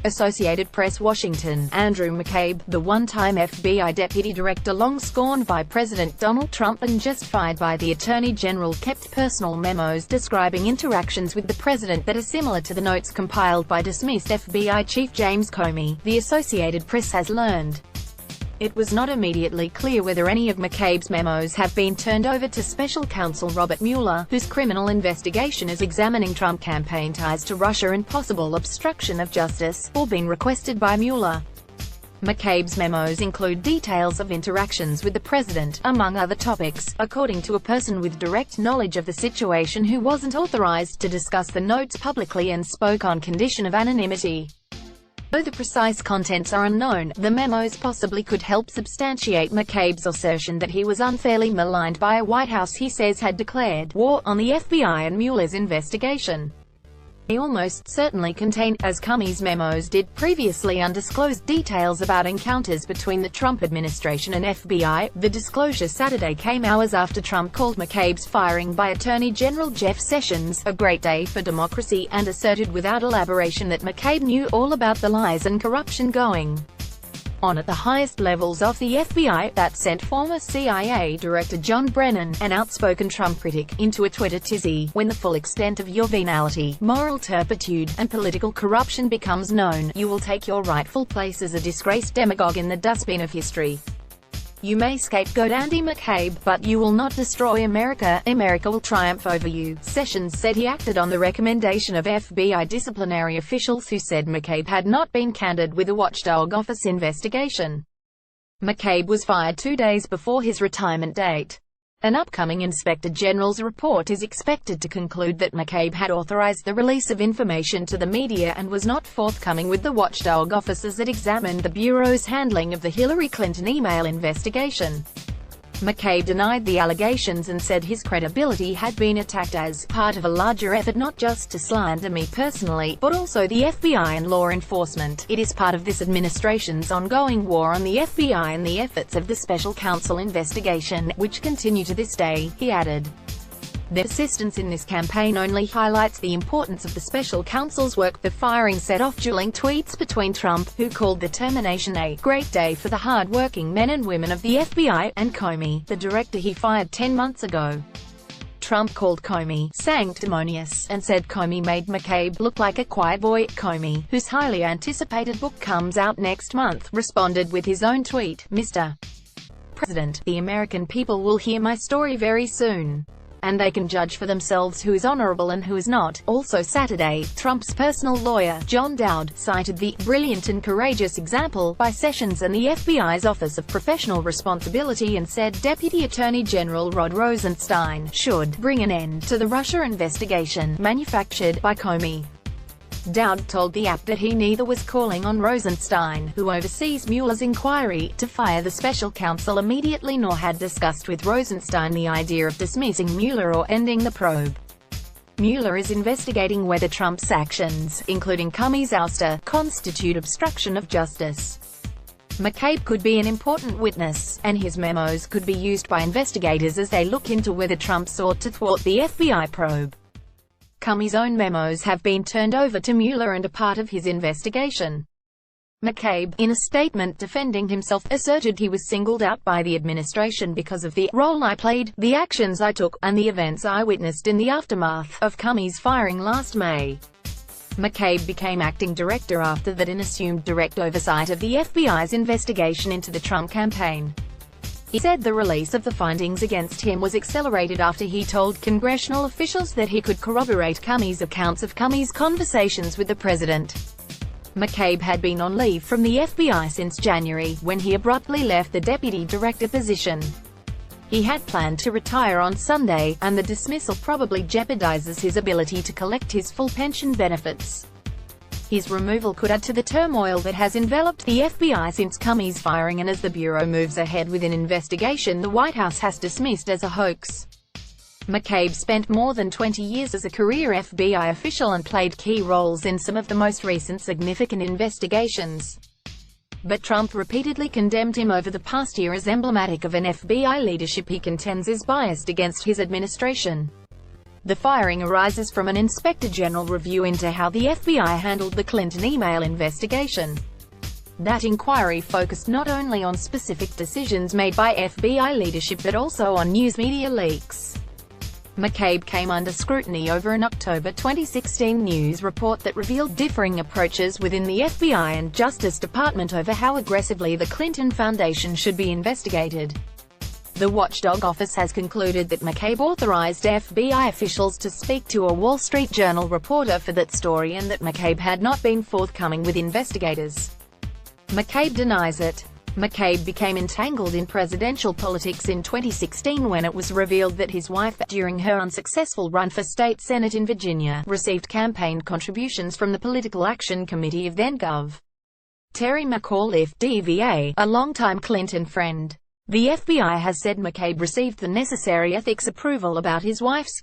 Associated Press, Washington. Andrew McCabe, the one-time FBI deputy director long scorned by President Donald Trump and just fired by the Attorney General, kept personal memos describing interactions with the president that are similar to the notes compiled by dismissed FBI Chief James Comey, the Associated Press has learned. It was not immediately clear whether any of McCabe's memos have been turned over to special counsel Robert Mueller, whose criminal investigation is examining Trump campaign ties to Russia and possible obstruction of justice, or been requested by Mueller. McCabe's memos include details of interactions with the president, among other topics, according to a person with direct knowledge of the situation who wasn't authorized to discuss the notes publicly and spoke on condition of anonymity. Though the precise contents are unknown, the memos possibly could help substantiate McCabe's assertion that he was unfairly maligned by a White House he says had declared war on the FBI and Mueller's investigation. They almost certainly contain, as Comey's memos did previously, undisclosed details about encounters between the Trump administration and FBI. The disclosure Saturday came hours after Trump called McCabe's firing by Attorney General Jeff Sessions a great day for democracy, and asserted without elaboration that McCabe knew all about the lies and corruption going on at the highest levels of the FBI, that sent former CIA Director John Brennan, an outspoken Trump critic, into a Twitter tizzy. When the full extent of your venality, moral turpitude, and political corruption becomes known, you will take your rightful place as a disgraced demagogue in the dustbin of history. You may scapegoat Andy McCabe, but you will not destroy America. America will triumph over you. Sessions said he acted on the recommendation of FBI disciplinary officials who said McCabe had not been candid with the Watchdog Office investigation. McCabe was fired 2 days before his retirement date. An upcoming Inspector General's report is expected to conclude that McCabe had authorized the release of information to the media and was not forthcoming with the watchdog officers that examined the Bureau's handling of the Hillary Clinton email investigation. McCabe denied the allegations and said his credibility had been attacked as part of a larger effort not just to slander me personally, but also the FBI and law enforcement. It is part of this administration's ongoing war on the FBI and the efforts of the special counsel investigation, which continue to this day, he added. Their persistence in this campaign only highlights the importance of the special counsel's work. The firing set off dueling tweets between Trump, who called the termination a great day for the hard-working men and women of the FBI, and Comey, the director he fired 10 months ago. Trump called Comey sanctimonious, and said Comey made McCabe look like a quiet boy. Comey, whose highly anticipated book comes out next month, responded with his own tweet, "Mr. President, the American people will hear my story very soon, and they can judge for themselves who is honorable and who is not." Also Saturday, Trump's personal lawyer, John Dowd, cited the "brilliant and courageous example" by Sessions and the FBI's Office of Professional Responsibility, and said Deputy Attorney General Rod Rosenstein should bring an end to the Russia investigation manufactured by Comey. Dowd told the app that he neither was calling on Rosenstein, who oversees Mueller's inquiry, to fire the special counsel immediately, nor had discussed with Rosenstein the idea of dismissing Mueller or ending the probe. Mueller is investigating whether Trump's actions, including Comey's ouster, constitute obstruction of justice. McCabe could be an important witness, and his memos could be used by investigators as they look into whether Trump sought to thwart the FBI probe. Comey's own memos have been turned over to Mueller and are part of his investigation. McCabe, in a statement defending himself, asserted he was singled out by the administration because of the role I played, the actions I took, and the events I witnessed in the aftermath of Comey's firing last May. McCabe became acting director after that and assumed direct oversight of the FBI's investigation into the Trump campaign. He said the release of the findings against him was accelerated after he told congressional officials that he could corroborate Comey's accounts of Comey's conversations with the president. McCabe had been on leave from the FBI since January, when he abruptly left the deputy director position. He had planned to retire on Sunday, and the dismissal probably jeopardizes his ability to collect his full pension benefits. His removal could add to the turmoil that has enveloped the FBI since Comey's firing, and as the Bureau moves ahead with an investigation the White House has dismissed as a hoax. McCabe spent more than 20 years as a career FBI official and played key roles in some of the most recent significant investigations. But Trump repeatedly condemned him over the past year as emblematic of an FBI leadership he contends is biased against his administration. The firing arises from an Inspector General review into how the FBI handled the Clinton email investigation. That inquiry focused not only on specific decisions made by FBI leadership but also on news media leaks. McCabe came under scrutiny over an October 2016 news report that revealed differing approaches within the FBI and Justice Department over how aggressively the Clinton Foundation should be investigated. The watchdog office has concluded that McCabe authorized FBI officials to speak to a Wall Street Journal reporter for that story and that McCabe had not been forthcoming with investigators. McCabe denies it. McCabe became entangled in presidential politics in 2016 when it was revealed that his wife, during her unsuccessful run for state senate in Virginia, received campaign contributions from the Political Action Committee of then-Gov. Terry McAuliffe, DVA, a longtime Clinton friend. The FBI has said McCabe received the necessary ethics approval about his wife's